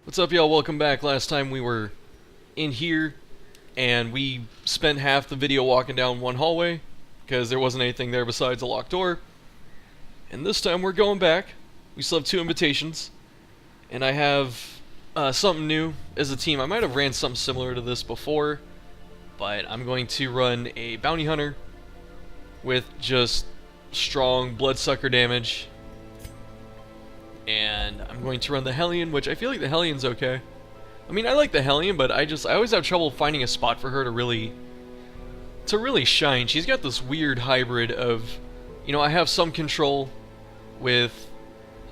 What's up, y'all? Welcome back. Last time we were in here, and we spent half the video walking down one hallway, because there wasn't anything there besides a locked door. And this time we're going back. We still have 2 invitations, and I have something new as a team. I might have ran something similar to this before, but I'm going to run a bounty hunter with just strong bloodsucker damage. And I'm going to run the Hellion, which I feel like the Hellion's okay. I mean, I like the Hellion, but I always have trouble finding a spot for her to really shine. She's got this weird hybrid of, I have some control with,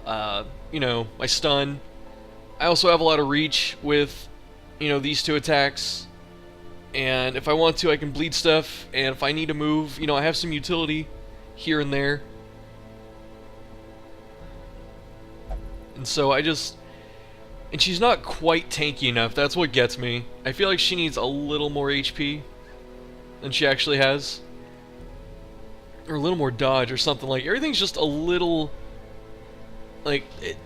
my stun. I also have a lot of reach with, these 2 attacks. And if I want to, I can bleed stuff. And if I need to move, I have some utility here and there. And so and she's not quite tanky enough. That's what gets me. I feel like she needs a little more HP than she actually has. Or a little more dodge or something. Like, everything's just a little, like,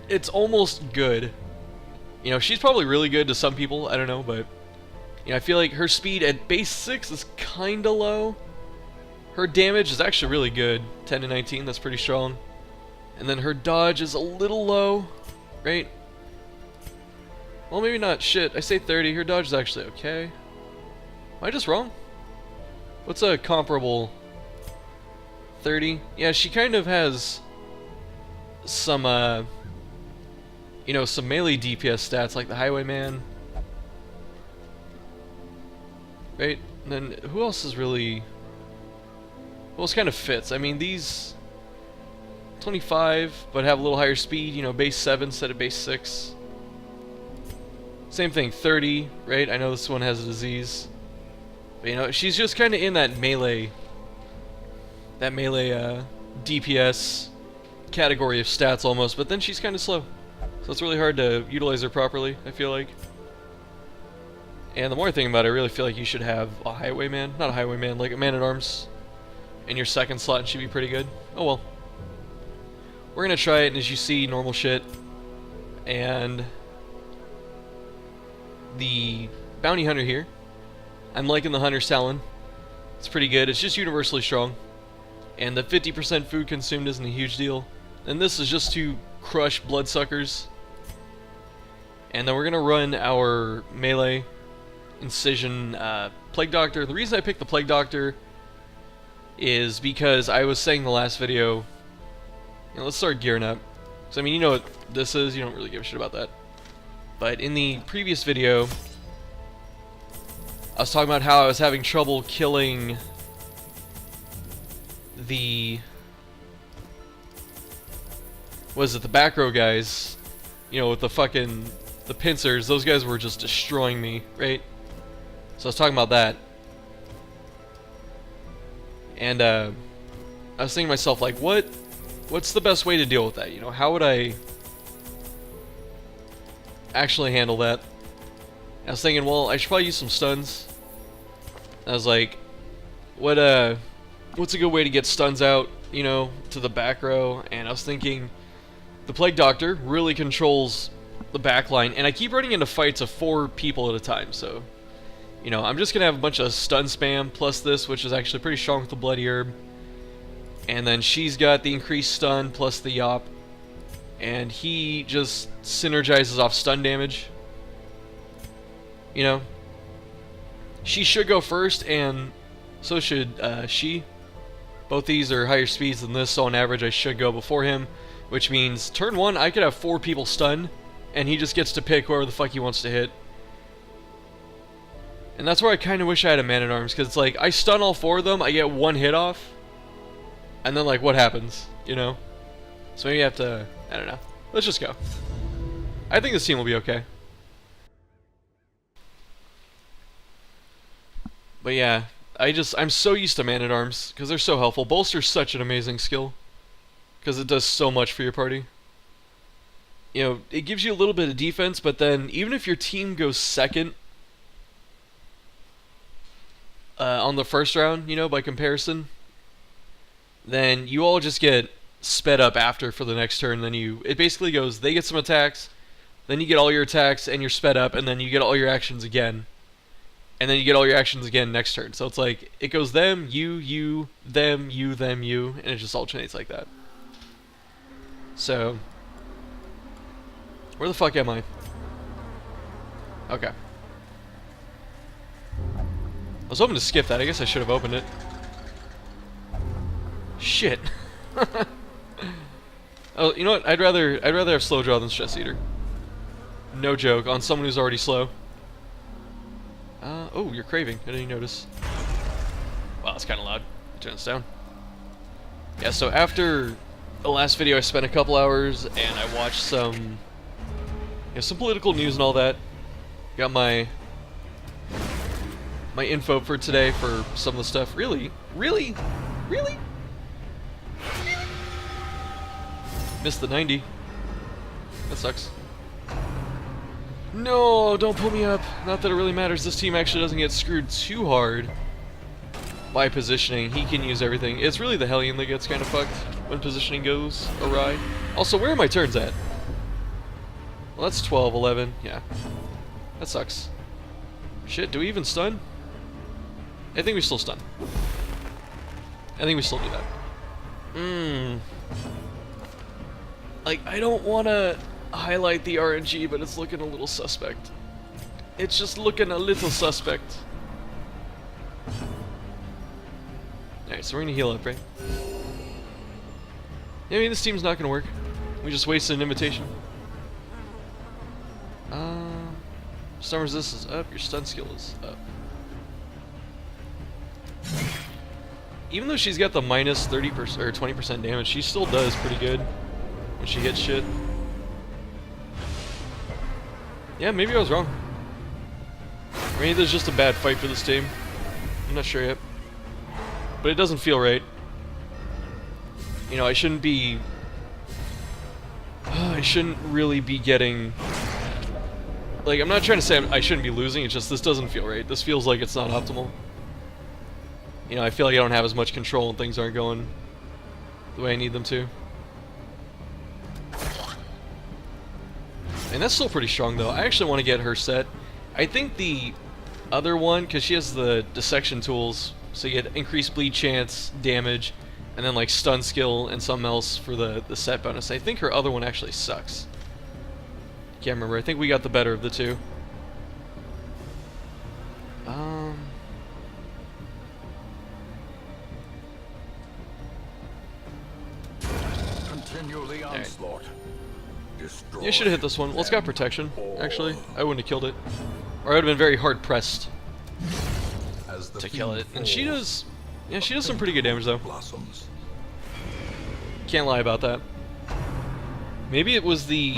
it's almost good. She's probably really good to some people, I don't know, but, I feel like her speed at base 6 is kinda low. Her damage is actually really good. 10 to 19, that's pretty strong. And then her dodge is a little low, right? Well, maybe not. Shit, I say 30. Her dodge is actually okay. Am I just wrong? What's a comparable 30? Yeah, she kind of has some, some melee DPS stats like the Highwayman. Right? And then who else is really... Who else kind of fits? I mean, these... 25, but have a little higher speed, base 7 instead of base 6. Same thing, 30, right? I know this one has a disease. But, she's just kind of in that melee DPS category of stats almost, but then she's kind of slow. So it's really hard to utilize her properly, I feel like. And the more I think about it, I really feel like you should have a Highwayman, not a Highwayman, like a Man-at-Arms in your second slot, and she'd be pretty good. Oh well. We're gonna try it, and as you see, normal shit. And the bounty hunter here, I'm liking the Hunter's Talon. It's pretty good. It's just universally strong. And the 50% food consumed isn't a huge deal. And this is just to crush bloodsuckers. And then we're gonna run our melee Incision Plague Doctor. The reason I picked the Plague Doctor is because I was saying in the last video, let's start gearing up. Because, I mean, you know what this is. You don't really give a shit about that. But in the previous video, I was talking about how I was having trouble killing the... the back row guys. With the pincers. Those guys were just destroying me, right? So I was talking about that. And, I was thinking to myself, like, what's the best way to deal with that? How would I actually handle that? I was thinking, well, I should probably use some stuns. I was like, what's a good way to get stuns out, to the back row? And I was thinking, the Plague Doctor really controls the back line, and I keep running into fights of 4 people at a time, so, I'm just gonna have a bunch of stun spam, plus this, which is actually pretty strong with the Bloody Herb. And then she's got the increased stun plus the yop. And he just synergizes off stun damage. She should go first, and so should she. Both these are higher speeds than this, so on average I should go before him. Which means turn 1 I could have 4 people stunned, and he just gets to pick whoever the fuck he wants to hit. And that's where I kind of wish I had a Man-at-Arms, because it's like, I stun all 4 of them, I get 1 hit off. And then, like, what happens, So maybe you have to... I don't know. Let's just go. I think this team will be okay. But yeah, I'm so used to Man-at-Arms, because they're so helpful. Bolster's such an amazing skill, because it does so much for your party. It gives you a little bit of defense, but then, even if your team goes second on the first round, by comparison, then you all just get sped up after for the next turn. Then it basically goes, they get some attacks, then you get all your attacks and you're sped up, and then you get all your actions again. And then you get all your actions again next turn. So it's like, it goes them, you, them, you, and it just alternates like that. So, where the fuck am I? Okay. I was hoping to skip that. I guess I should have opened it. Shit. Oh, you know what? I'd rather have slow draw than stress eater. No joke. On someone who's already slow. Oh, you're craving. I didn't even notice. Wow, it's kind of loud. Turn this down. Yeah. So after the last video, I spent a couple hours and I watched some political news and all that. Got my info for today for some of the stuff. Really? Missed the 90. That sucks. No, don't pull me up. Not that it really matters. This team actually doesn't get screwed too hard by positioning. He can use everything. It's really the Hellion that gets kind of fucked when positioning goes awry. Also, where are my turns at? Well, that's 12, 11. Yeah. That sucks. Shit, do we even stun? I think we still stun. I think we still do that. Like, I don't want to highlight the RNG, but it's looking a little suspect. It's just looking a little suspect. Alright, so we're going to heal up, right? Yeah, I mean, this team's not going to work. We just wasted an invitation. Stun resistance is up, your stun skill is up. Even though she's got the minus 30% or 20% damage, she still does pretty good when she hits shit. Yeah, maybe I was wrong. Maybe there's just a bad fight for this team. I'm not sure yet. But it doesn't feel right. You know, I shouldn't be... I shouldn't really be getting... Like, I'm not trying to say I shouldn't be losing, it's just this doesn't feel right. This feels like it's not optimal. You know, I feel like I don't have as much control and things aren't going the way I need them to. And that's still pretty strong, though. I actually want to get her set. I think the other one, because she has the dissection tools, so you get increased bleed chance, damage, and then like stun skill and something else for the set bonus. I think her other one actually sucks. Can't remember. I think we got the better of the two. Continually onslaught. Right. You should have hit this one. Well, it's got protection, actually. I wouldn't have killed it. Or I would have been very hard pressed to kill it. And she does... Yeah, she does some pretty good damage, though. Can't lie about that. Maybe it was the...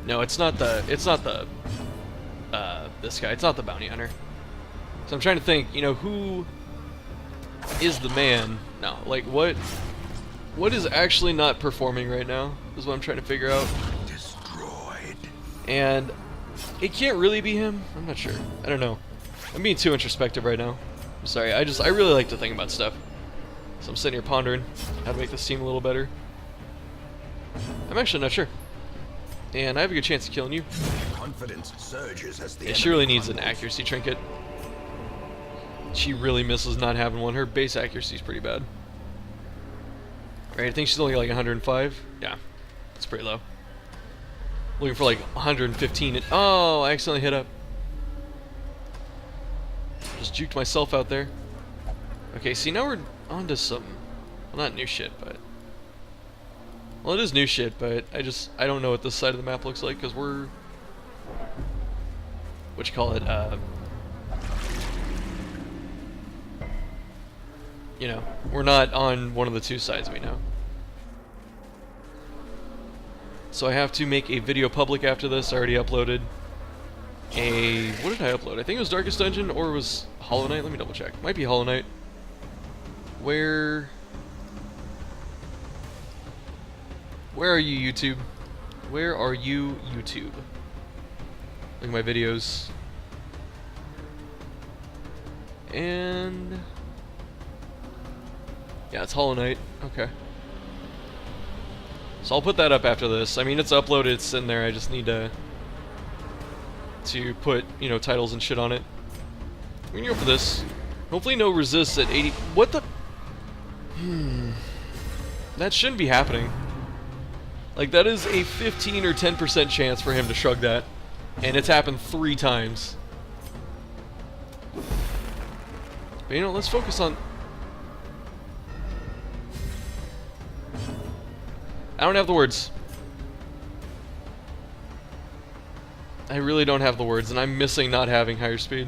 No, it's not the... It's not the... this guy. It's not the bounty hunter. So I'm trying to think, you know, who is the man? No, like, what is actually not performing right now is what I'm trying to figure out. Destroyed. And it can't really be him. I'm not sure. I don't know. I'm being too introspective right now. I'm sorry. I really like to think about stuff. So I'm sitting here pondering how to make this team a little better. I'm actually not sure. And I have a good chance of killing you. Confidence surges as the It surely needs an accuracy trinket. She really misses not having one. Her base accuracy is pretty bad. Right, I think she's only like 105. Yeah, it's pretty low. Looking for like 115. Oh, I accidentally hit up. Just juked myself out there. Okay, see, now we're on to some... Well, not new shit, but... Well, it is new shit, but I don't know what this side of the map looks like, because we're... What you call it, you know, we're not on one of the two sides we know. So I have to make a video public after this. I already uploaded a... What did I upload? I think it was Darkest Dungeon, or it was Hollow Knight. Let me double check. Might be Hollow Knight. Where are you, YouTube? Where are you, YouTube? Look at my videos. And... Yeah, it's Hollow Knight. Okay. So I'll put that up after this. I mean, it's uploaded, it's in there. I just need to put, you know, titles and shit on it. We can go for this. Hopefully no resists at 80. What the? That shouldn't be happening. Like, that is a 15 or 10% chance for him to shrug that. And it's happened 3 times. But, you know, let's focus on... I don't have the words. I really don't have the words, and I'm missing not having higher speed.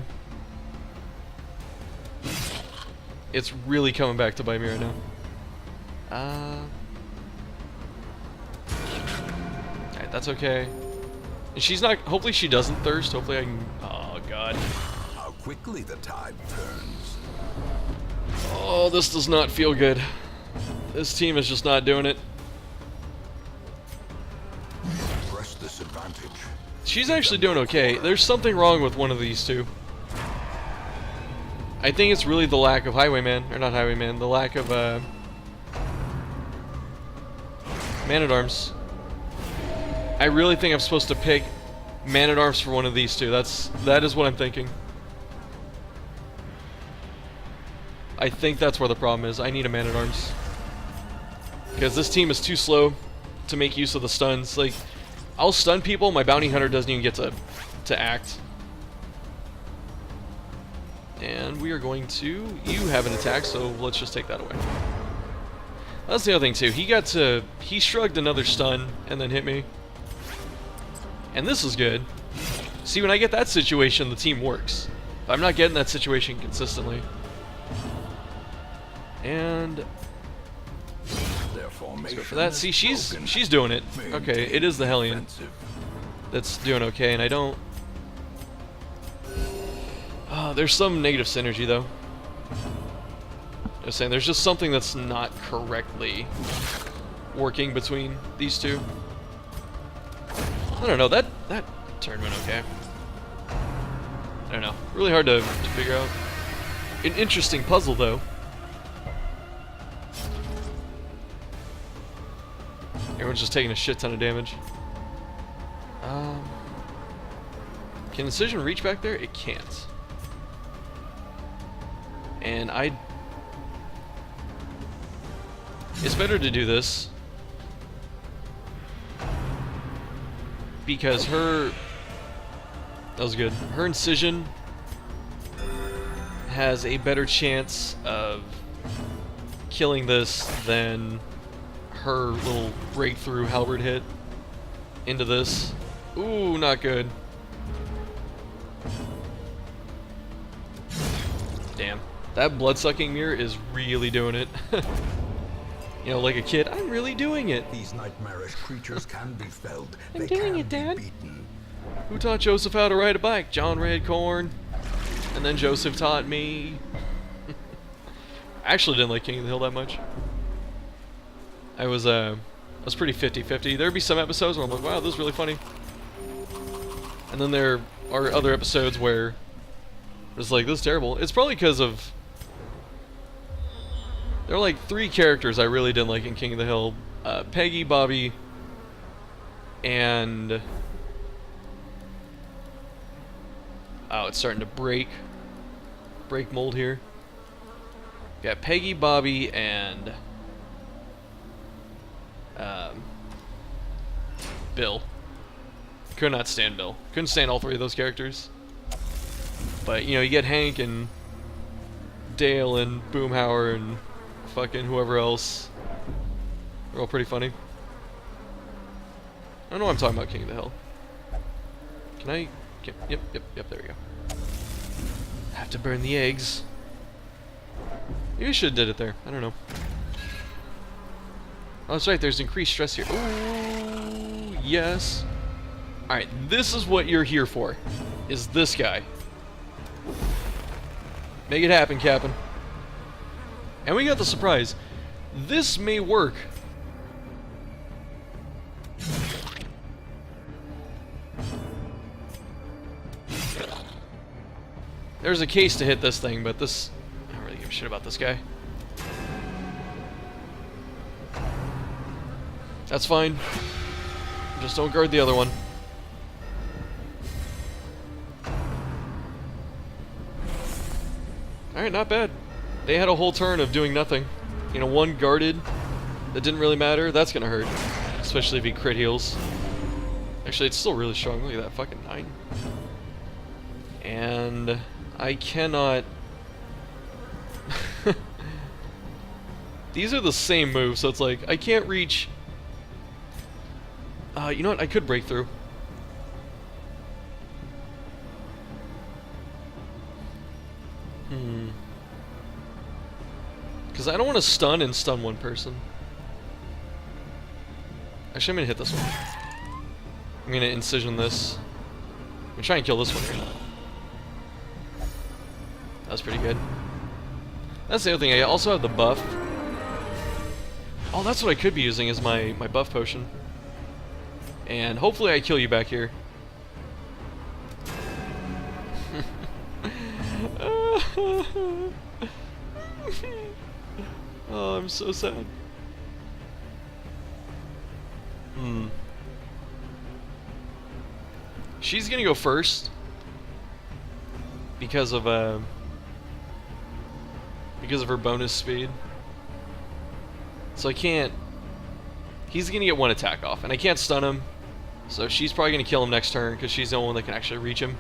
It's really coming back to bite me right now. Alright, that's okay. And she's not... Hopefully she doesn't thirst. Hopefully I can... Oh, God. How quickly the tide turns. Oh, this does not feel good. This team is just not doing it. Press this advantage. She's actually doing okay. There's something wrong with one of these two. I think it's really the lack of Highwayman, or not Highwayman, the lack of Man-at-Arms. I really think I'm supposed to pick Man-at-Arms for one of these two. That is what I'm thinking. I think that's where the problem is. I need a Man-at-Arms. Because this team is too slow to make use of the stuns. Like, I'll stun people, my bounty hunter doesn't even get to act. And we are going to... You have an attack, so let's just take that away. That's the other thing, too. He shrugged another stun and then hit me. And this is good. See, when I get that situation, the team works. But I'm not getting that situation consistently. And... Let's go for that. See, she's doing it. Okay, it is the Hellion that's doing okay, and I don't... there's some negative synergy, though. Just saying, there's just something that's not correctly working between these two. I don't know, that turn went okay. I don't know. Really hard to figure out. An interesting puzzle, though. Everyone's just taking a shit ton of damage. Can Incision reach back there? It can't. And it's better to do this. Because that was good. Her Incision has a better chance of killing this than her little breakthrough halberd hit into this. Ooh, not good. Damn. That blood-sucking mirror is really doing it. You know, like a kid, I'm really doing it. These nightmarish creatures can be felled. I'm They doing can it, Dad. be beaten. Who taught Joseph how to ride a bike? John Redcorn. And then Joseph taught me. I actually didn't like King of the Hill that much. I was pretty 50-50. There'd be some episodes where I'm like, wow, this is really funny. And then there are other episodes where it's like, this is terrible. It's probably because of... There are like 3 characters I really didn't like in King of the Hill. Peggy, Bobby, and... Oh, it's starting to break mold here. Got Peggy, Bobby, and... Bill. Could not stand Bill. Couldn't stand all 3 of those characters. But, you know, you get Hank and Dale and Boomhauer and fucking whoever else. They're all pretty funny. I don't know what I'm talking about, King of the Hill. Can I... Yep, there we go. Have to burn the eggs. Maybe I should have did it there. I don't know. Oh, that's right, there's increased stress here. Ooh, yes. Alright, this is what you're here for. Is this guy. Make it happen, Captain. And we got the surprise. This may work. There's a case to hit this thing, but this... I don't really give a shit about this guy. That's fine. Just don't guard the other one. Alright, not bad. They had a whole turn of doing nothing. You know, one guarded that didn't really matter. That's gonna hurt. Especially if he crit heals. Actually, it's still really strong. Look at that fucking 9. And I cannot... These are the same moves, so it's like, I can't reach... you know what? I could break through. Because I don't want to stun and stun one person. Actually, I'm going to hit this one. I'm going to incision this. I'm going to try and kill this one here. That was pretty good. That's the other thing. I also have the buff. Oh, that's what I could be using as my buff potion. And hopefully I kill you back here. Oh, I'm so sad. She's gonna go first because of her bonus speed. So I can't. He's gonna get one attack off, and I can't stun him. So she's probably gonna kill him next turn because she's the only one that can actually reach him.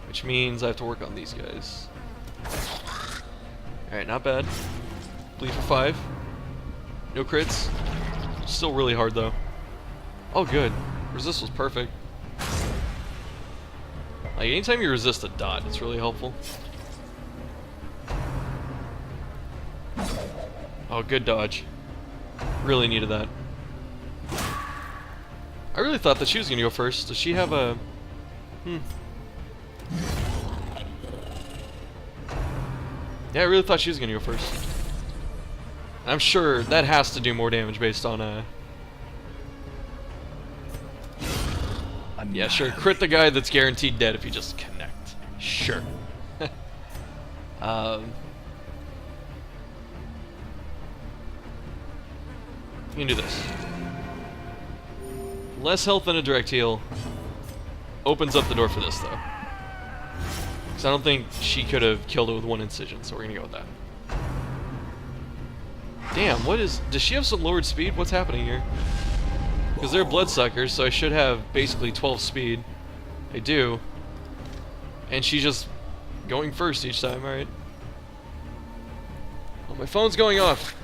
Which means I have to work on these guys. Alright, not bad. Bleed for 5. No crits. Still really hard though. Oh good. Resist was perfect. Like anytime you resist a dot, it's really helpful. Oh, good dodge. Really needed that. I really thought that she was gonna go first. Does she have a... Yeah, I really thought she was gonna go first. I'm sure that has to do more damage based on yeah, sure. Crit the guy that's guaranteed dead if you just connect. Sure. You can do this. Less health than a direct heal. Opens up the door for this, though. Because I don't think she could have killed it with one incision, so we're going to go with that. Damn, what is... Does she have some lowered speed? What's happening here? Because they're bloodsuckers, so I should have basically 12 speed. I do. And she's just going first each time, alright. Oh, my phone's going off.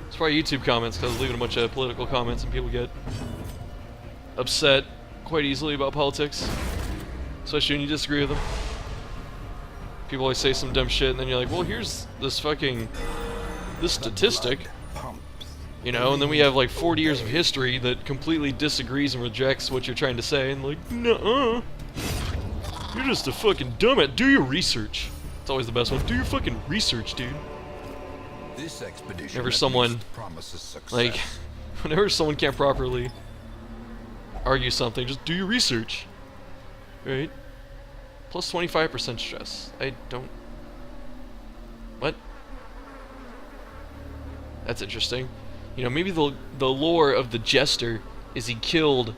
It's probably YouTube comments, because I was leaving a bunch of political comments and people get upset quite easily about politics. Especially when you disagree with them. People always say some dumb shit, and then you're like, well, here's this fucking... this statistic. You know, and then we have like 40 years of history that completely disagrees and rejects what you're trying to say, and like, nuh-uh. You're just a fucking dumbass. Do your research. It's always the best one. Do your fucking research, dude. This expedition Whenever someone, like, whenever someone can't properly argue something, just do your research. Right? Plus 25% stress. I don't... What? That's interesting. You know, maybe the lore of the Jester is he killed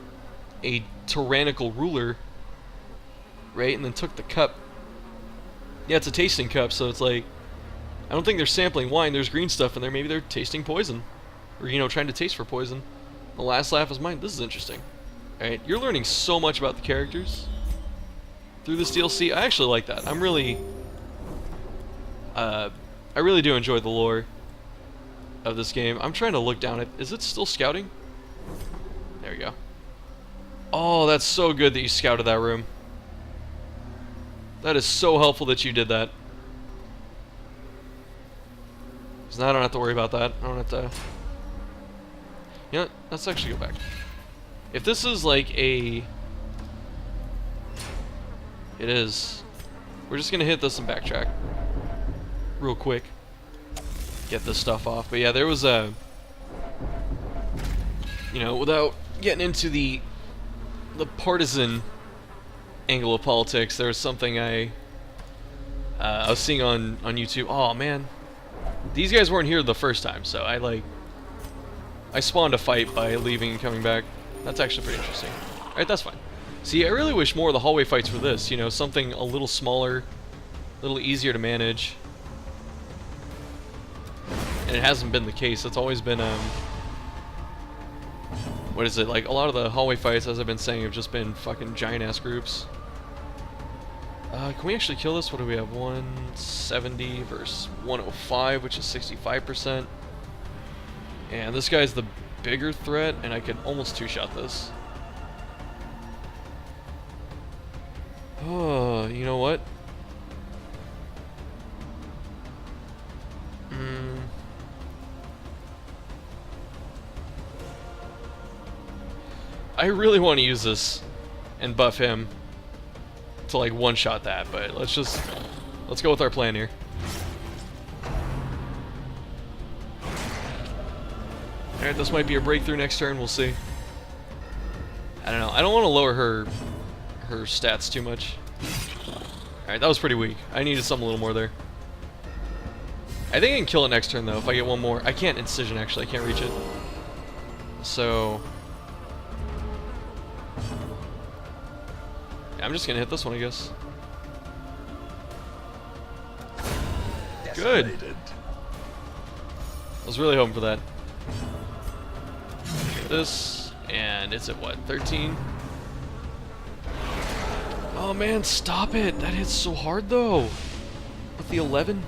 a tyrannical ruler, right, and then took the cup. Yeah, it's a tasting cup, so it's like, I don't think they're sampling wine, there's green stuff in there, maybe they're tasting poison. Or, you know, trying to taste for poison. The last laugh is mine. This is interesting. Alright, you're learning so much about the characters through this DLC. I actually like that. I'm really... I really do enjoy the lore of this game. I'm trying to look down at... Is it still scouting? There we go. Oh, that's so good that you scouted that room. That is so helpful that you did that. Because now I don't have to worry about that. I don't have to... You know what? Let's actually go back. If this is like a... It is. We're just going to hit this and backtrack. Real quick. Get this stuff off. But yeah, there was a... You know, without getting into the partisan angle of politics, there was something I was seeing on YouTube. Oh man, these guys weren't here the first time, so I I spawned a fight by leaving and coming back. That's actually pretty interesting. Alright, that's fine. See, I really wish more of the hallway fights were this, you know, something a little smaller, a little easier to manage. And it hasn't been the case. It's always been, what is it, like, a lot of the hallway fights, as I've been saying, have just been fucking giant-ass groups. Can we actually kill this? What do we have? 170 versus 105, which is 65%. And this guy's the bigger threat, and I could almost two-shot this. Oh, you know what? I really want to use this and buff him to like one-shot that, but let's go with our plan here. Alright, this might be a breakthrough next turn, we'll see. I don't know. I don't want to lower her stats too much. Alright, that was pretty weak. I needed something a little more there. I think I can kill it next turn though if I get one more. I can't incision actually, I can't reach it. So I'm just gonna hit this one, I guess. Good. I was really hoping for that. Get this, and it's at what, 13? Oh man, stop it! That hits so hard though. With the 11.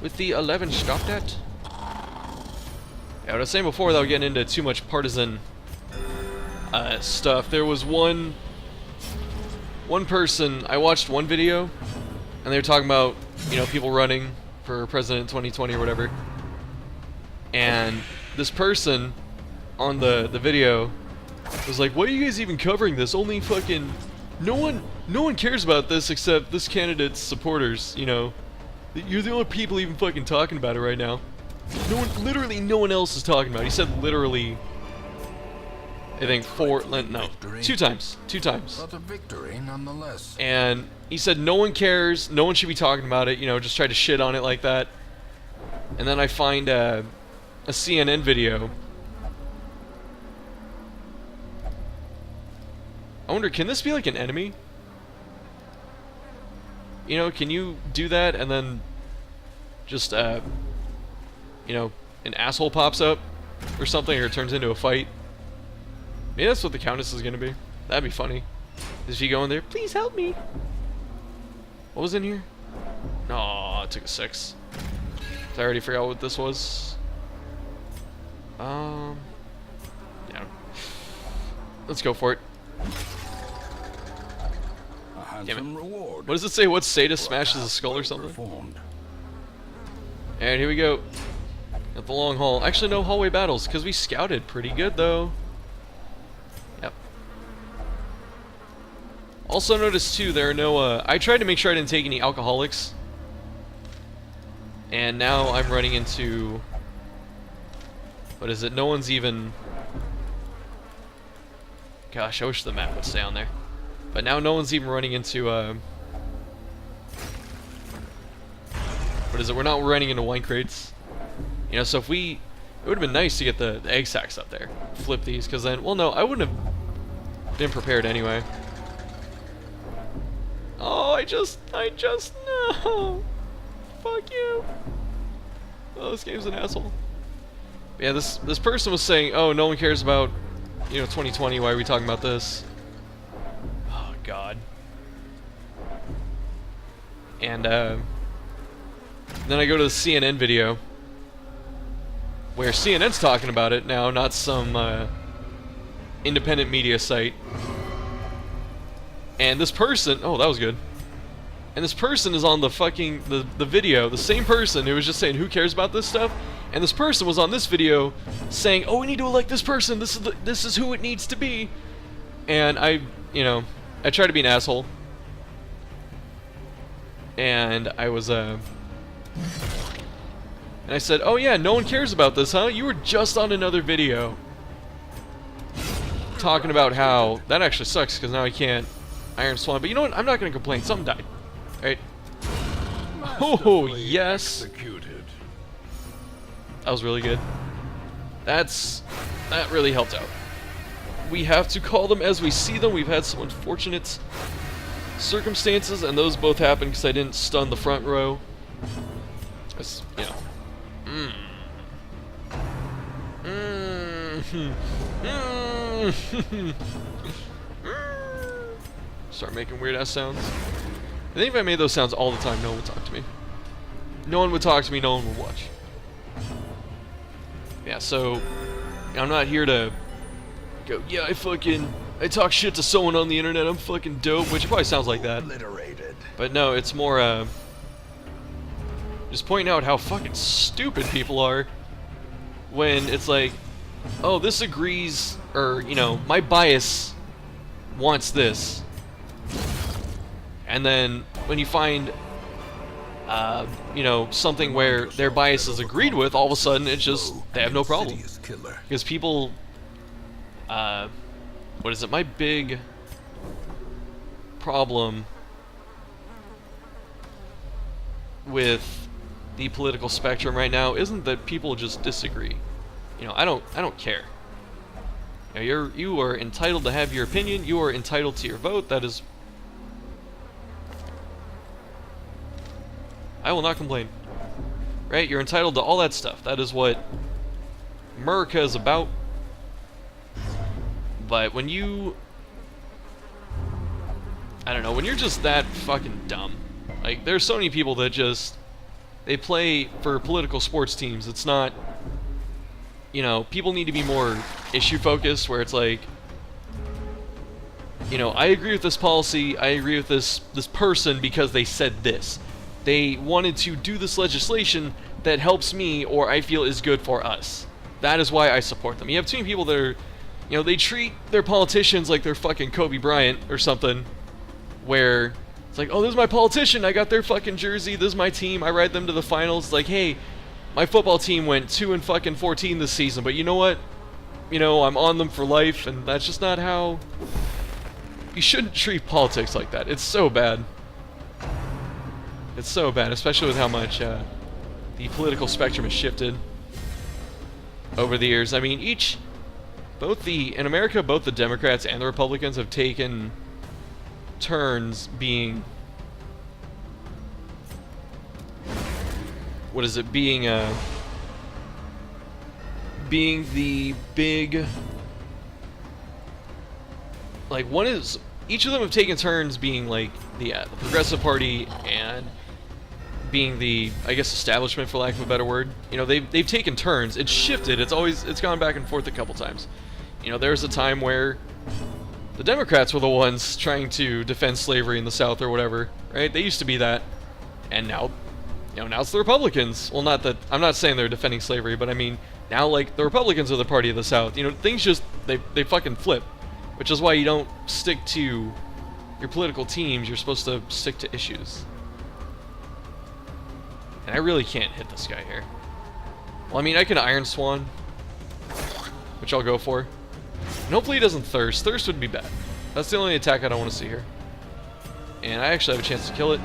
With the 11, stop that. Yeah, what I was saying before, without getting into too much partisan stuff, there was one person, I watched one video, and they were talking about, you know, people running for president 2020 or whatever. And this person on the video was like, "Why are you guys even covering this? Only fucking no one cares about this except this candidate's supporters, you know. You're the only people even fucking talking about it right now. Literally no one else is talking about it." He said literally, I think two times. But a victory nonetheless. And he said no one cares, no one should be talking about it, you know, just try to shit on it like that. And then I find a CNN video. I wonder, can this be like an enemy? You know, can you do that and then just, you know, an asshole pops up or something, or it turns into a fight? Maybe that's what the Countess is gonna be. That'd be funny. Is she going there? Please help me. What was in here? Oh, I took a 6. I already forgot what this was. Yeah. Let's go for it. Damn it. Reward. What does it say? What sadist smashes a skull or something? Alright, here we go. At the long haul. Actually, no hallway battles, because we scouted pretty good, though. Yep. Also notice, too, there are no, I tried to make sure I didn't take any alcoholics. And now I'm running into... What is it? No one's even... Gosh, I wish the map would stay on there. But now no one's even running into, what is it? We're not running into wine crates. You know, so if we... It would have been nice to get the egg sacks up there. Flip these, because then... Well, no, I wouldn't have been prepared anyway. Oh, I just... No! Fuck you! Oh, this game's an asshole. Yeah, this person was saying, oh, no one cares about, you know, 2020, why are we talking about this? Oh, God. And, then I go to the CNN video, where CNN's talking about it now, not some, independent media site. And this person... Oh, that was good. And this person is on the fucking... The video, the same person who was just saying, who cares about this stuff? And this person was on this video saying, oh, we need to elect this person, this is who it needs to be. And I, you know, I try to be an asshole. And I was, and I said, oh yeah, no one cares about this, huh? You were just on another video talking about how... That actually sucks, because now I can't Iron Swan. But you know what? I'm not going to complain. Something died. Alright. Oh, yes. Executed. That was really good. That really helped out. We have to call them as we see them. We've had some unfortunate circumstances, and those both happened because I didn't stun the front row. That's, you know. Start making weird ass sounds. I think if I made those sounds all the time, no one would talk to me. No one would talk to me, no one would watch. Yeah, so I'm not here to go, yeah, I talk shit to someone on the internet, I'm fucking dope, which it probably sounds like that. But no, it's more, just pointing out how fucking stupid people are when it's like, oh, this agrees, or, you know, my bias wants this. And then when you find, you know, something where their bias is agreed with, all of a sudden it's just, they have no problem. Because people, what is it, my big problem with the political spectrum right now isn't that people just disagree. You know, I don't care. You know, you are entitled to have your opinion, you are entitled to your vote, that is... I will not complain. Right? You're entitled to all that stuff. That is what America is about. But when you... I don't know, when you're just that fucking dumb. Like, there's so many people that just... They play for political sports teams. It's not... You know, people need to be more issue-focused, where it's like... You know, I agree with this policy, I agree with this person because they said this. They wanted to do this legislation that helps me or I feel is good for us. That is why I support them. You have too many people that are, you know, they treat their politicians like they're fucking Kobe Bryant or something, where it's like, oh, this is my politician, I got their fucking jersey, this is my team, I ride them to the finals. It's like, hey, my football team went 2-14 this season, but you know what? You know, I'm on them for life, and that's just not how... You shouldn't treat politics like that. It's so bad. It's so bad, especially with how much the political spectrum has shifted over the years. I mean, in America, both the Democrats and the Republicans have taken turns being, being the big, like, each of them have taken turns being like the Progressive Party and being the, I guess, establishment, for lack of a better word. You know, they've taken turns. It's shifted. It's gone back and forth a couple times. You know, there was a time where the Democrats were the ones trying to defend slavery in the South or whatever, right? They used to be that, and now, you know, now it's the Republicans. Well, not that I'm not saying they're defending slavery, but I mean now, like, the Republicans are the party of the South. You know, things just they fucking flip, which is why you don't stick to your political teams. You're supposed to stick to issues. And I really can't hit this guy here. Well, I mean, I can Iron Swan, which I'll go for. And hopefully he doesn't Thirst. Thirst would be bad. That's the only attack I don't want to see here. And I actually have a chance to kill it.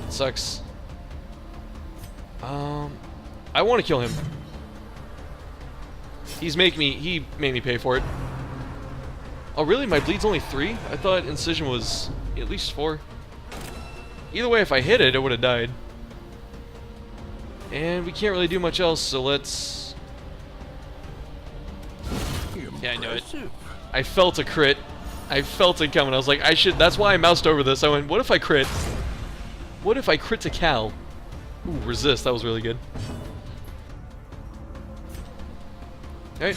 It sucks. I want to kill him. He made me pay for it. Oh, really? My bleed's only 3? I thought Incision was at least 4. Either way, if I hit it, it would have died. And we can't really do much else, so let's... Yeah, I know it. I felt a crit. I felt it coming. I was like, that's why I moused over this. I went, what if I crit? What if I crit to Cal? Ooh, resist. That was really good. Alright.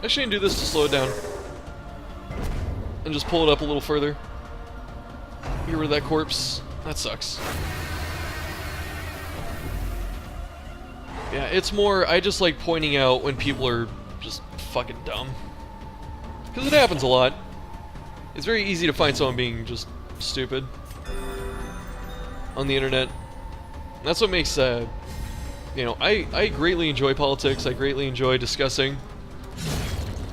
I shouldn't do this to slow it down. And just pull it up a little further. Get rid of that corpse. That sucks. Yeah, it's more, I just like pointing out when people are just fucking dumb. Because it happens a lot. It's very easy to find someone being just stupid on the internet. And that's what makes, you know, I greatly enjoy politics. I greatly enjoy discussing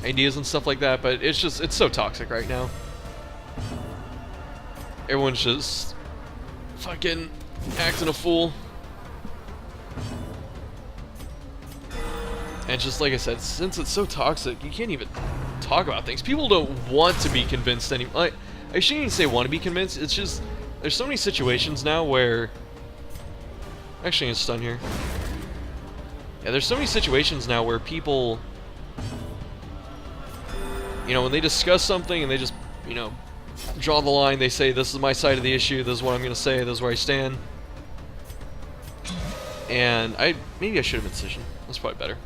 ideas and stuff like that, but it's so toxic right now. Everyone's just fucking acting a fool. And just like I said, since it's so toxic, you can't even talk about things. People don't want to be convinced anymore. I shouldn't even say want to be convinced. It's just there's so many situations now where actually I'm stun here. Yeah, there's so many situations now where people, you know, when they discuss something and they just, you know, draw the line, they say this is my side of the issue, this is what I'm going to say, this is where I stand. And maybe I should have incision. That's probably better.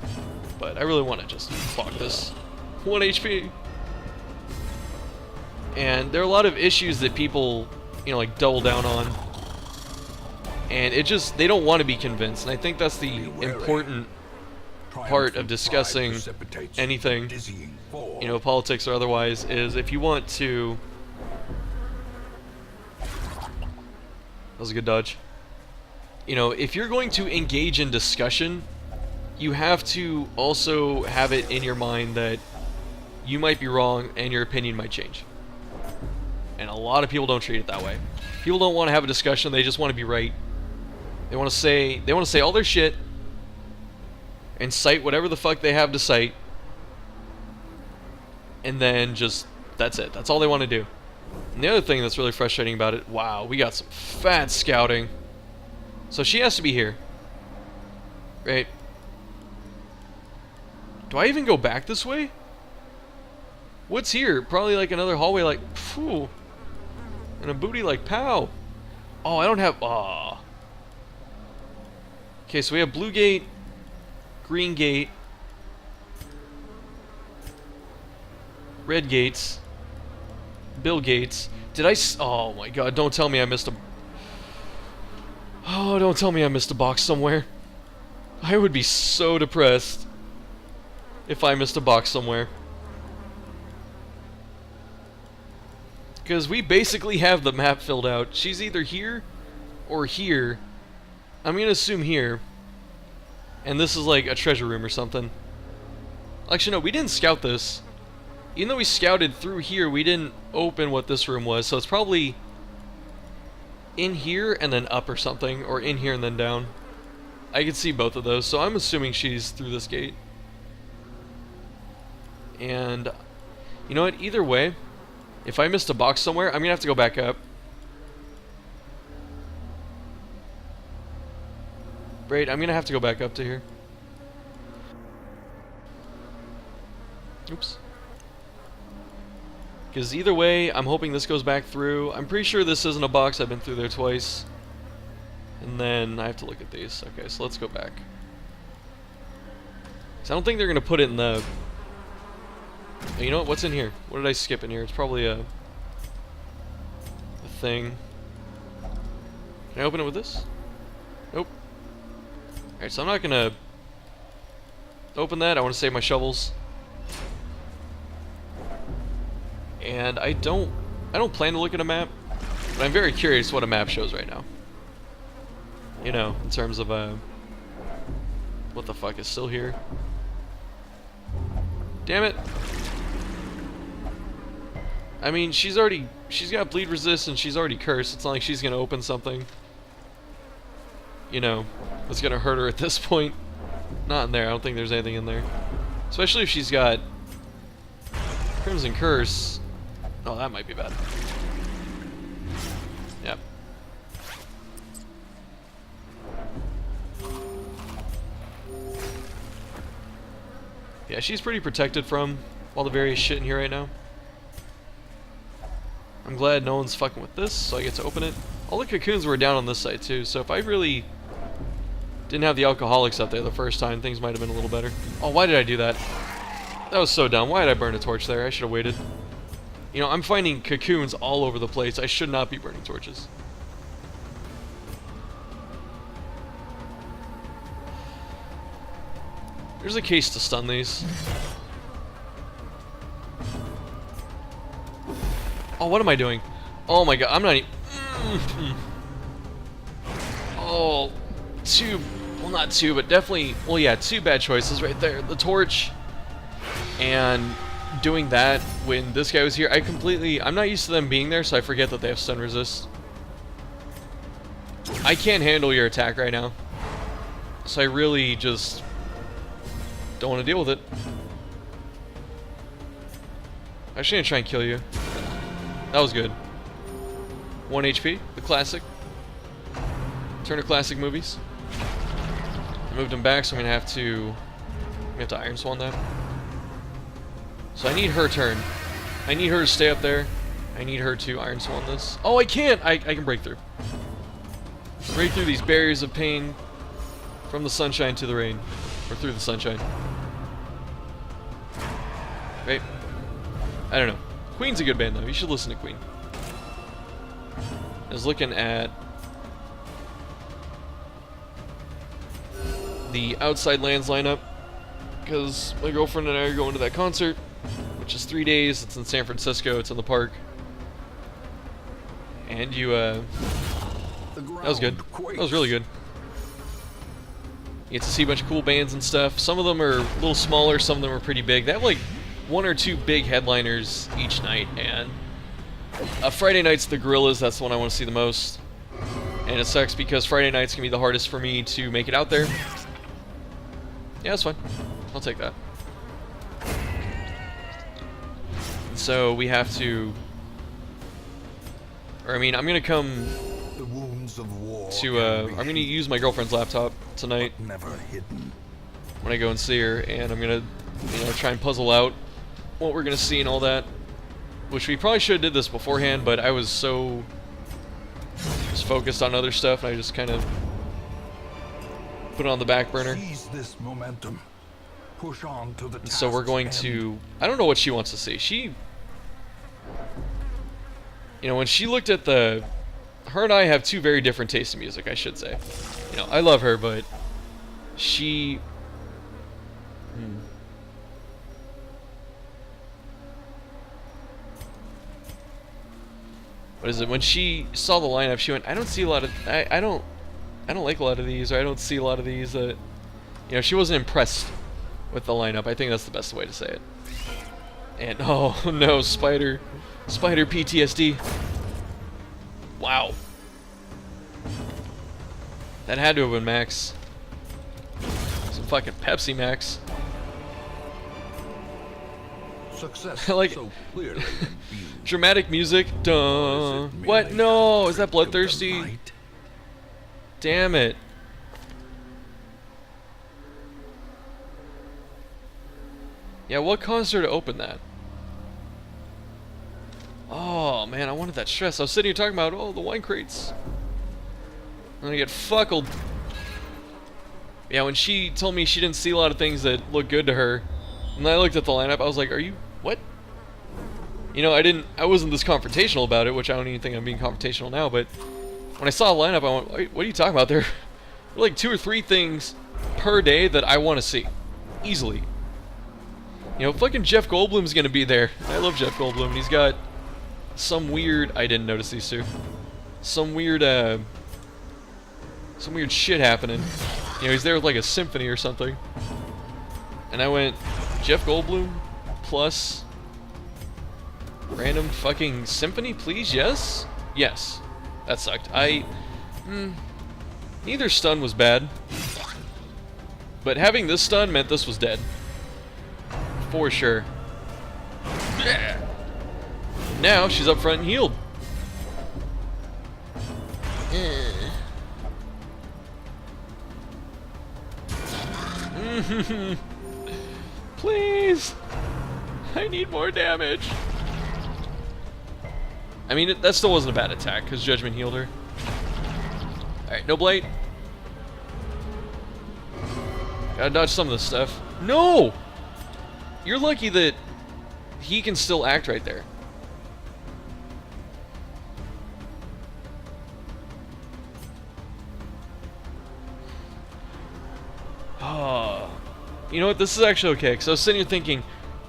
But I really want to just fuck this. 1 HP. And there are a lot of issues that people, you know, like double down on. And it just, they don't want to be convinced. And I think that's the important part of discussing anything, you know, politics or otherwise, is if you want to... That was a good dodge. You know, if you're going to engage in discussion, you have to also have it in your mind that you might be wrong and your opinion might change. And a lot of people don't treat it that way. People don't want to have a discussion, they just want to be right. They want to say all their shit and cite whatever the fuck they have to cite. And then just, that's it. That's all they want to do. And the other thing that's really frustrating about it, wow, we got some fat scouting. So she has to be here. Right? Do I even go back this way? What's here? Probably like another hallway like, phew. And a booty like, pow. Oh, I don't have, ah. Okay, so we have blue gate, green gate, red gates, Bill Gates. Did I, oh my god, don't tell me I missed a, oh, don't tell me I missed a box somewhere. I would be so depressed if I missed a box somewhere. Because we basically have the map filled out. She's either here or here. I'm going to assume here. And this is like a treasure room or something. Actually, no, we didn't scout this. Even though we scouted through here, we didn't open what this room was. So it's probably in here and then up or something. Or in here and then down. I could see both of those. So I'm assuming she's through this gate. And you know what? Either way, if I missed a box somewhere, I'm going to have to go back up. Right, I'm going to have to go back up to here. Oops. Because either way, I'm hoping this goes back through. I'm pretty sure this isn't a box. I've been through there twice. And then I have to look at these. Okay, so let's go back. So I don't think they're going to put it in the... You know what? What's in here? What did I skip in here? It's probably a thing. Can I open it with this? Nope. Alright, so I'm not gonna open that. I want to save my shovels. And I don't plan to look at a map, but I'm very curious what a map shows right now. You know, in terms of what the fuck is still here? Damn it. I mean, she's got bleed resist and she's already cursed. It's not like she's gonna open something, you know, that's gonna hurt her at this point. Not in there. I don't think there's anything in there. Especially if she's got Crimson Curse. Oh, that might be bad. Yep. Yeah, she's pretty protected from all the various shit in here right now. I'm glad no one's fucking with this, so I get to open it. All the cocoons were down on this side too, so if I really didn't have the alcoholics up there the first time, things might have been a little better. Oh, why did I do that? That was so dumb. Why did I burn a torch there? I should have waited. You know, I'm finding cocoons all over the place. I should not be burning torches. There's a case to stun these. Oh, what am I doing? Oh my god, I'm not even... Oh, well, not two, but definitely... Well, yeah, two bad choices right there. The torch and doing that when this guy was here. I'm not used to them being there, so I forget that they have stun resist. I can't handle your attack right now. So I really just don't want to deal with it. I'm actually gonna try and kill you. That was good. 1 HP, the classic. Turner Classic movies. I moved him back, so I'm gonna have to Iron Swan that. So I need her turn. I need her to stay up there. I need her to Iron Swan this. Oh, I can't! I can break through. Break through these barriers of pain from the sunshine to the rain. Or through the sunshine. Right? I don't know. Queen's a good band, though. You should listen to Queen. I was looking at the Outside Lands lineup because my girlfriend and I are going to that concert, which is 3 days. It's in San Francisco. It's in the park. And that was good. That was really good. You get to see a bunch of cool bands and stuff. Some of them are a little smaller, some of them are pretty big. They have like 1 or 2 big headliners each night, and Friday night's the Gorillas. That's the one I want to see the most. And it sucks because Friday night's gonna be the hardest for me to make it out there. Yeah, that's fine. I'll take that. So we have to, or I mean, I'm gonna come The wounds of war to I'm gonna use my girlfriend's laptop tonight never hidden. when I go and see her, and I'm gonna, try and puzzle out what we're gonna see and all that. Which we probably should have did this beforehand, but I was so just focused on other stuff, and I just kind of put it on the back burner. Seize this momentum. Push on to the So we're going to, I don't know what she wants to see. She, when she looked at her and I have 2 very different tastes in music, I should say. I love her, but she, what is it? When she saw the lineup, she went, I don't see a lot of, I don't like a lot of these, or I don't see a lot of these. She wasn't impressed with the lineup. I think that's the best way to say it. And oh no, Spider PTSD. Wow. That had to have been Max. Some fucking Pepsi Max. Success like so clearly viewed. Dramatic music. Duh. What? No, is that Bloodthirsty? Damn it. Yeah, what caused her to open that? Oh, man, I wanted that stress. I was sitting here talking about, the wine crates. I'm gonna get fuckled. Yeah, when she told me she didn't see a lot of things that looked good to her, and then I looked at the lineup, I was like, what? I wasn't this confrontational about it, which I don't even think I'm being confrontational now, but when I saw a lineup, I went, wait, what are you talking about there? There are like 2 or 3 things per day that I want to see. Easily. Fucking Jeff Goldblum's gonna be there. I love Jeff Goldblum, and he's got some weird, I didn't notice these 2. Some weird shit happening. He's there with like a symphony or something. And I went, Jeff Goldblum plus random fucking symphony, please? Yes? Yes. That sucked. Neither stun was bad. But having this stun meant this was dead. For sure. Yeah. Now she's up front and healed. Please. I need more damage. I mean, that still wasn't a bad attack because Judgment healed her. Alright, no Blight. Gotta dodge some of this stuff. No! You're lucky that he can still act right there. Oh. You know what? This is actually okay, because I was sitting here thinking,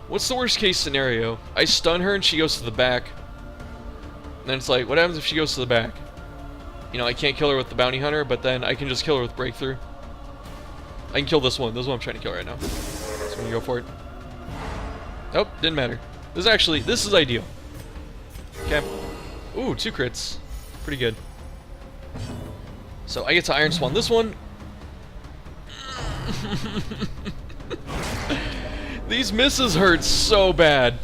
what's the worst case scenario? I stun her and she goes to the back. And then it's like, what happens if she goes to the back? I can't kill her with the bounty hunter, but then I can just kill her with breakthrough. I can kill this one. This is what I'm trying to kill right now. So I'm gonna go for it. Nope, didn't matter. This is ideal. Okay. Ooh, 2 crits. Pretty good. So I get to Iron Swan this one. These misses hurt so bad.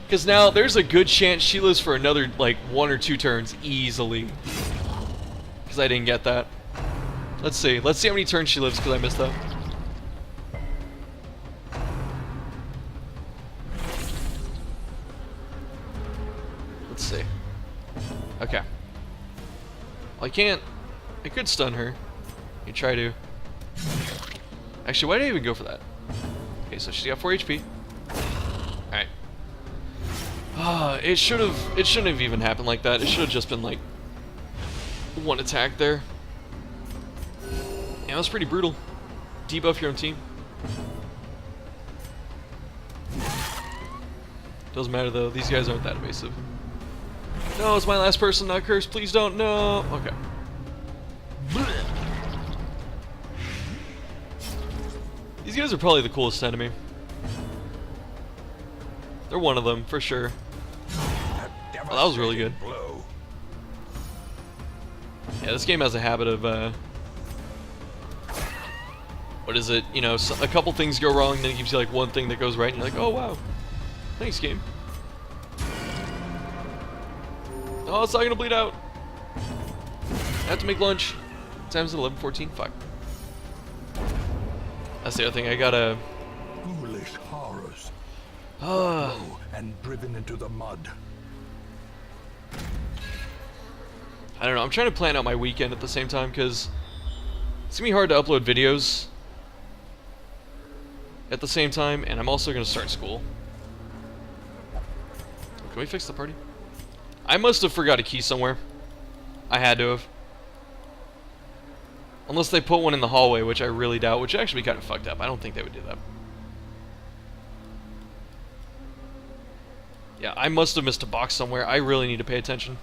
Because now there's a good chance she lives for another, like, 1 or 2 turns easily. Because I didn't get that. Let's see. Let's see how many turns she lives because I missed that. Let's see. Okay. Well, I can't. I could stun her. You try to. Actually, why did I even go for that? Okay, so she's got 4 HP. Alright. It shouldn't have even happened like that. It should have just been like 1 attack there. Yeah, that was pretty brutal. Debuff your own team. Doesn't matter though, these guys aren't that evasive. No, it's my last person, not cursed. Please don't. No. Okay. These guys are probably the coolest enemy. They're one of them, for sure. Oh, that was really good. Yeah, this game has a habit of, what is it? You know, a couple things go wrong, then it gives you, like, one thing that goes right, and you're like, oh, wow. Thanks, game. Oh, it's not gonna bleed out. I have to make lunch. Time's at 11:14. Fuck. That's the other thing. I gotta. Foolish horrors. Ah. And driven into the mud. I don't know. I'm trying to plan out my weekend at the same time because it's gonna be hard to upload videos at the same time, and I'm also gonna start school. Can we fix the party? I must have forgot a key somewhere. I had to have. Unless they put one in the hallway, which I really doubt, which would actually be kind of fucked up. I don't think they would do that. Yeah, I must have missed a box somewhere. I really need to pay attention.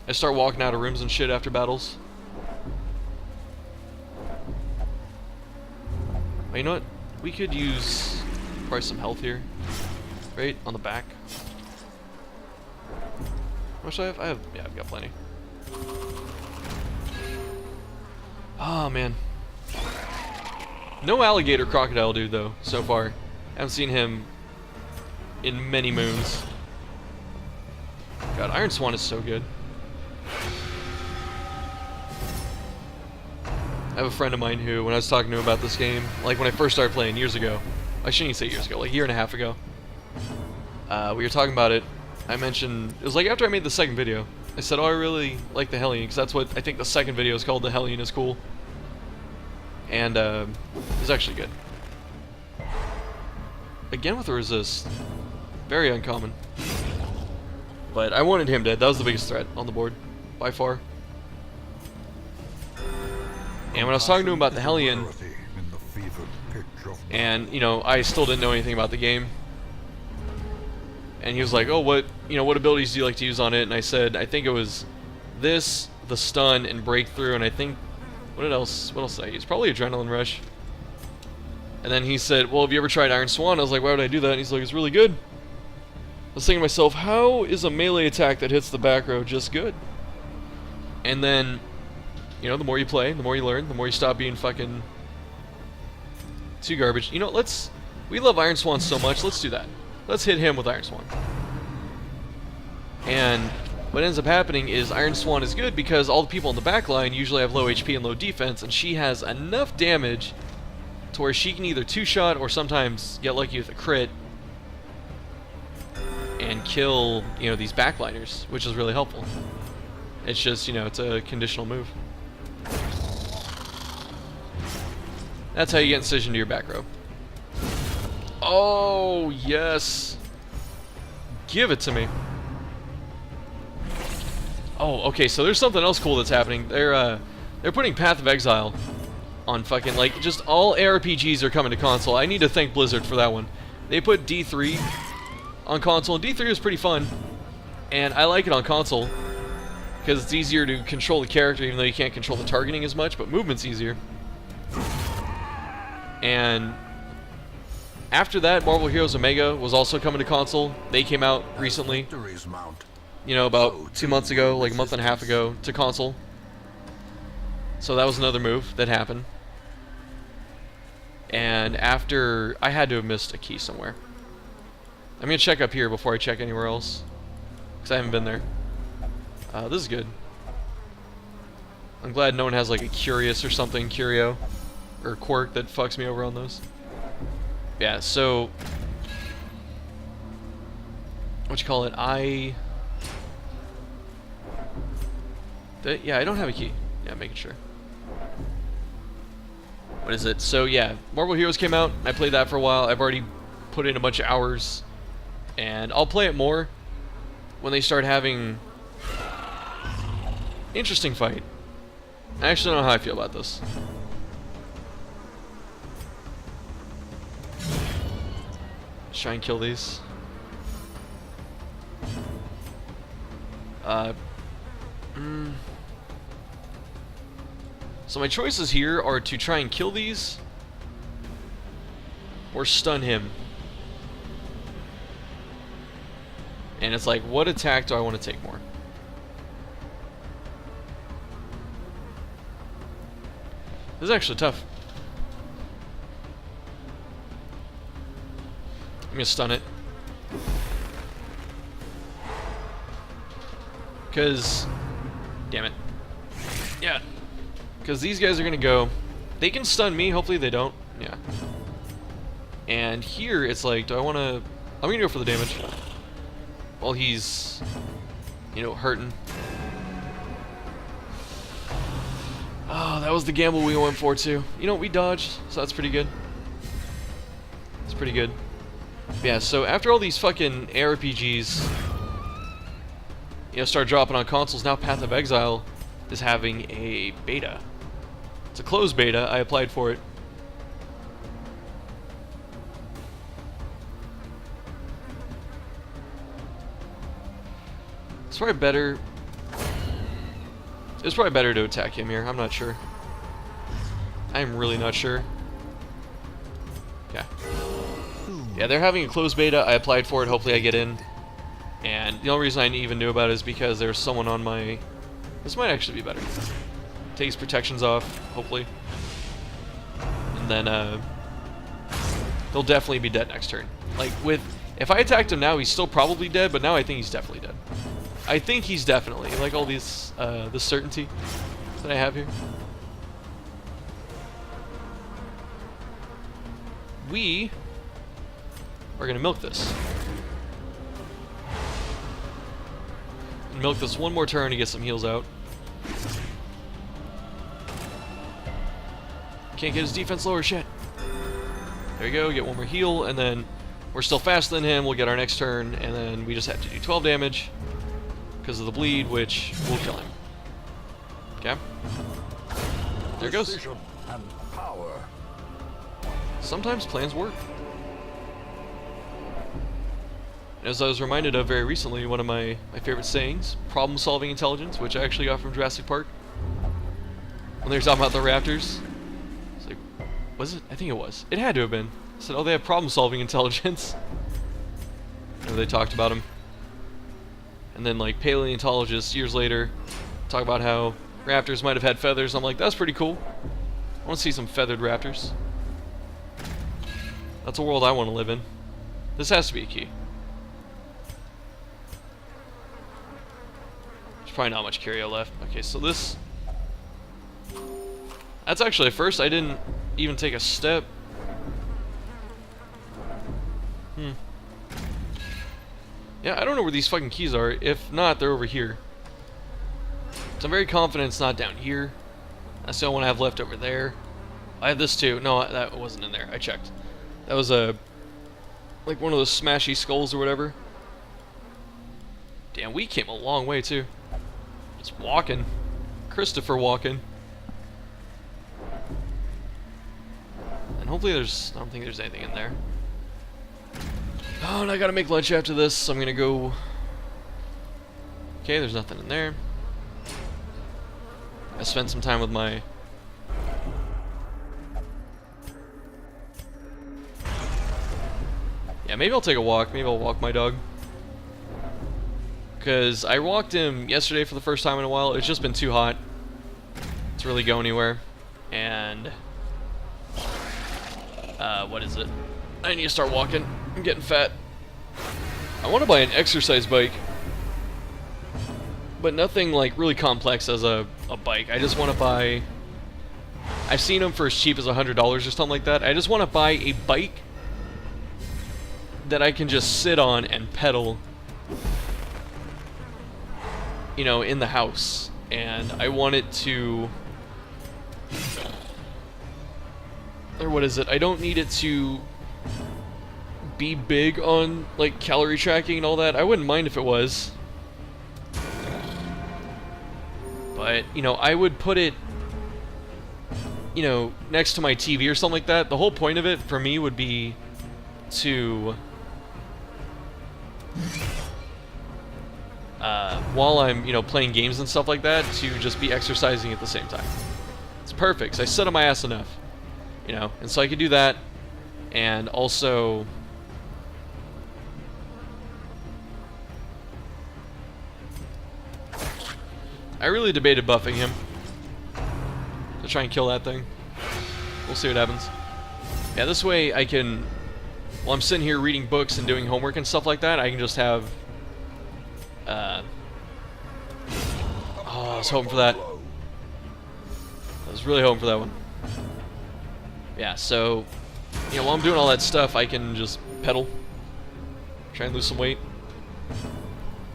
I start walking out of rooms and shit after battles. Well, you know what? We could use probably some health here. Right? On the back. How much do I have? Yeah, I've got plenty. Oh, man. No alligator crocodile dude, though, so far. I haven't seen him in many moons. God, Iron Swan is so good. I have a friend of mine who, when I was talking to him about this game, like when I first started playing years ago, I shouldn't even say years ago, like a year and a half ago, we were talking about it. I mentioned, it was like after I made the second video, I said, oh, I really like the Hellion, because that's what I think the second video is called, the Hellion is cool. And, it's actually good. Again with the resist. Very uncommon. But I wanted him dead, that was the biggest threat on the board, by far. And when I was talking to him about the Hellion, and, you know, I still didn't know anything about the game. And he was like, oh, what abilities do you like to use on it? And I said, I think it was this, the stun, and breakthrough, and I think, what else did I use? Probably Adrenaline Rush. And then he said, well, have you ever tried Iron Swan? I was like, why would I do that? And he's like, it's really good. I was thinking to myself, how is a melee attack that hits the back row just good? And then, you know, the more you play, the more you learn, the more you stop being fucking too garbage. You know, we love Iron Swan so much, let's do that. Let's hit him with Iron Swan. And what ends up happening is Iron Swan is good because all the people in the back line usually have low HP and low defense, and she has enough damage to where she can either two-shot or sometimes get lucky with a crit and kill, you know, these backliners, which is really helpful. It's just, you know, it's a conditional move. That's how you get incision to your back row. Oh, yes. Give it to me. Oh, okay, so there's something else cool that's happening. They're putting Path of Exile on fucking, like, just all ARPGs are coming to console. I need to thank Blizzard for that one. They put D3 on console, and D3 is pretty fun. And I like it on console because it's easier to control the character, even though you can't control the targeting as much, but movement's easier. And After that, Marvel Heroes Omega was also coming to console. They came out recently, Victory's mount. you know, about 2 months ago, like a month and a half ago, to console. So that was another move that happened. And after, I had to have missed a key somewhere. I'm going to check up here before I check anywhere else, because I haven't been there. This is good. I'm glad no one has like a Curious or something, Curio, or quirk that fucks me over on those. Yeah, so... what you call it? Yeah, I don't have a key. Yeah, making sure. What is it? So yeah, Marvel Heroes came out. I played that for a while. I've already put in a bunch of hours. And I'll play it more when they start having... interesting fight. I actually don't know how I feel about this. Let's try and kill these. So my choices here are to try and kill these or stun him. And it's like, what attack do I want to take more? This is actually tough. I'm gonna stun it. Because... damn it. Yeah. Because these guys are gonna go... they can stun me, hopefully they don't. Yeah. And here, it's like, do I want to... I'm gonna go for the damage. While he's... you know, hurting. Oh, that was the gamble we went for too. You know, we dodged, so that's pretty good. It's pretty good. Yeah, so after all these fucking ARPGs, you know, start dropping on consoles, now Path of Exile is having a beta. It's a closed beta. I applied for it. It's probably better... it's probably better to attack him here. I'm not sure. I'm really not sure. Yeah. Yeah, they're having a closed beta. I applied for it. Hopefully I get in. And the only reason I even knew about it is because there's someone on my... this might actually be better. Takes protections off, hopefully. And then, he'll definitely be dead next turn. Like, with... if I attacked him now, he's still probably dead, but now I think he's definitely dead. I think he's definitely, like all these, the certainty that I have here. We are gonna milk this. Milk this one more turn to get some heals out. Can't get his defense lower, shit. There you go, get one more heal, and then we're still faster than him, we'll get our next turn, and then we just have to do 12 damage. Because of the bleed, which will kill him. Okay. There it goes. And power. Sometimes plans work. As I was reminded of very recently, one of my favorite sayings, problem-solving intelligence, which I actually got from Jurassic Park. When they were talking about the raptors. It's like, was it? I think it was. It had to have been. I said, oh, they have problem-solving intelligence. And they talked about them. And then, like, paleontologists years later talk about how raptors might have had feathers. I'm like, that's pretty cool. I want to see some feathered raptors. That's a world I want to live in. This has to be a key. There's probably not much curio left. Okay, so this... that's actually a first. I didn't even take a step. Yeah, I don't know where these fucking keys are. If not, they're over here. So I'm very confident it's not down here. That's the only one I have left over there. I have this too. No, that wasn't in there. I checked. That was a... like one of those smashy skulls or whatever. Damn, we came a long way too. Just walking. Christopher walking. And hopefully there's... I don't think there's anything in there. Oh, and I gotta make lunch after this, so I'm gonna go... okay, there's nothing in there. I spent some time with my... Yeah, maybe I'll take a walk. Maybe I'll walk my dog. Because I walked him yesterday for the first time in a while. It's just been too hot to really go anywhere. And... what is it? I need to start walking. I'm getting fat. I want to buy an exercise bike. But nothing like really complex as a bike. I just want to buy... I've seen them for as cheap as $100 or something like that. I just want to buy a bike that I can just sit on and pedal, you know, in the house. And I want it to... Or what is it? I don't need it to be big on, like, calorie tracking and all that. I wouldn't mind if it was. But, you know, I would put it, you know, next to my TV or something like that. The whole point of it, for me, would be to... while I'm, you know, playing games and stuff like that, to just be exercising at the same time. It's perfect. So I sit on my ass enough. You know, and so I could do that, and also... I really debated buffing him to try and kill that thing. We'll see what happens. Yeah, this way I can, while I'm sitting here reading books and doing homework and stuff like that, I can just have... oh, I was hoping for that. I was really hoping for that one. Yeah, so, you know, while I'm doing all that stuff, I can just pedal, try and lose some weight.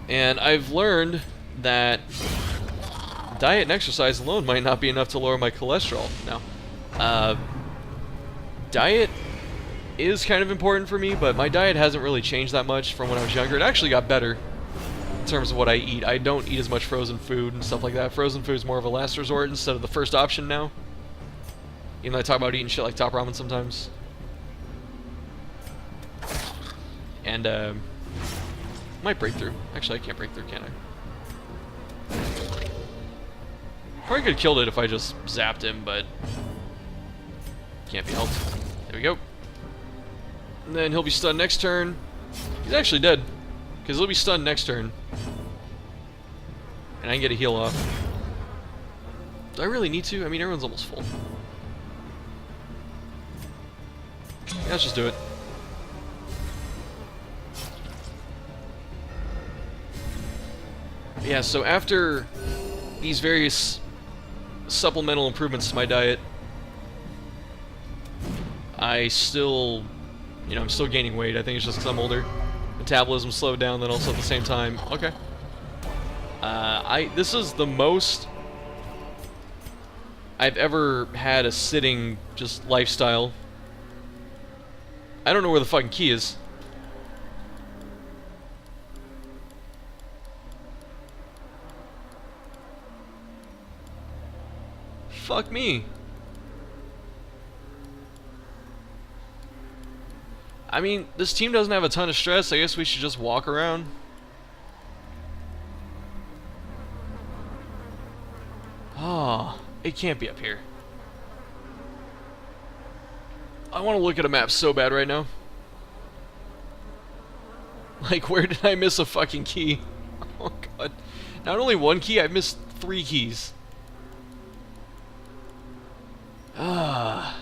And I've learned that diet and exercise alone might not be enough to lower my cholesterol. Now, diet is kind of important for me, but my diet hasn't really changed that much from when I was younger. It actually got better in terms of what I eat. I don't eat as much frozen food and stuff like that. Frozen food is more of a last resort instead of the first option now. Even though I talk about eating shit like Top Ramen sometimes. And, might break through. Actually, I can't break through, can I? Probably could have killed it if I just zapped him, but... Can't be helped. There we go. And then he'll be stunned next turn. He's actually dead. Because he'll be stunned next turn. And I can get a heal off. Do I really need to? I mean, everyone's almost full. Yeah, let's just do it. Yeah, so after these various supplemental improvements to my diet, I still, you know, I'm still gaining weight. I think it's just because I'm older. Metabolism slowed down, then also at the same time. Okay. This is the most I've ever had a sitting just lifestyle. I don't know where the fucking key is. Fuck me. I mean, this team doesn't have a ton of stress. I guess we should just walk around. Oh, it can't be up here. I want to look at a map so bad right now. Like, where did I miss a fucking key? Oh god. Not only one key, I missed 3 keys. Ah.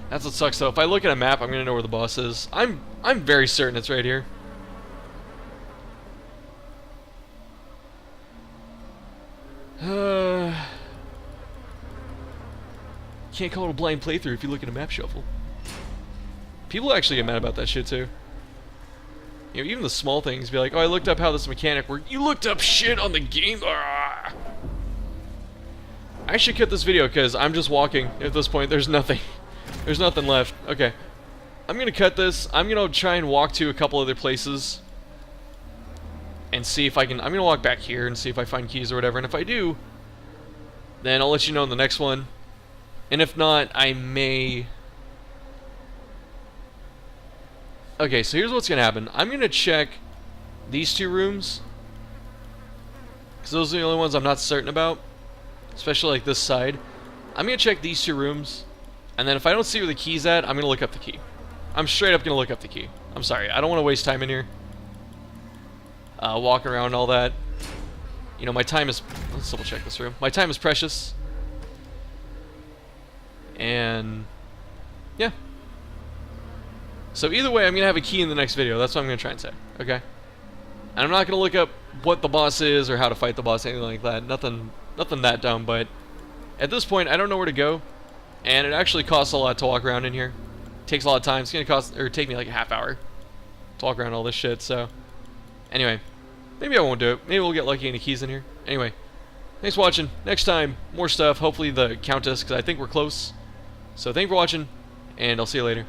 That's what sucks though. If I look at a map, I'm gonna know where the boss is. I'm very certain it's right here. Can't call it a blind playthrough if you look at a map shuffle. People actually get mad about that shit too. You know, even the small things, be like, oh, I looked up how this mechanic worked. You looked up shit on the game. Ah. I should cut this video because I'm just walking at this point. There's nothing. There's nothing left. Okay. I'm going to cut this. I'm going to try and walk to a couple other places and see if I can... I'm going to walk back here and see if I find keys or whatever. And if I do, then I'll let you know in the next one. And if not, I may... Okay, so here's what's going to happen. I'm going to check these 2 rooms, because those are the only ones I'm not certain about, especially like this side. I'm gonna check these 2 rooms, and then if I don't see where the key's at, I'm gonna look up the key. I'm straight up gonna look up the key. I'm sorry, I don't want to waste time in here. Walking around and all that. You know, my time is... Let's double check this room. My time is precious. And... yeah. So either way, I'm gonna have a key in the next video. That's what I'm gonna try and say. Okay? And I'm not gonna look up what the boss is or how to fight the boss, anything like that. Nothing that dumb, but... At this point, I don't know where to go. And it actually costs a lot to walk around in here. Takes a lot of time. It's gonna take me like a half hour to walk around all this shit, so... Anyway, maybe I won't do it. Maybe we'll get lucky and the key's in here. Anyway, thanks for watching. Next time, more stuff. Hopefully the Countess, because I think we're close. So thank you for watching, and I'll see you later.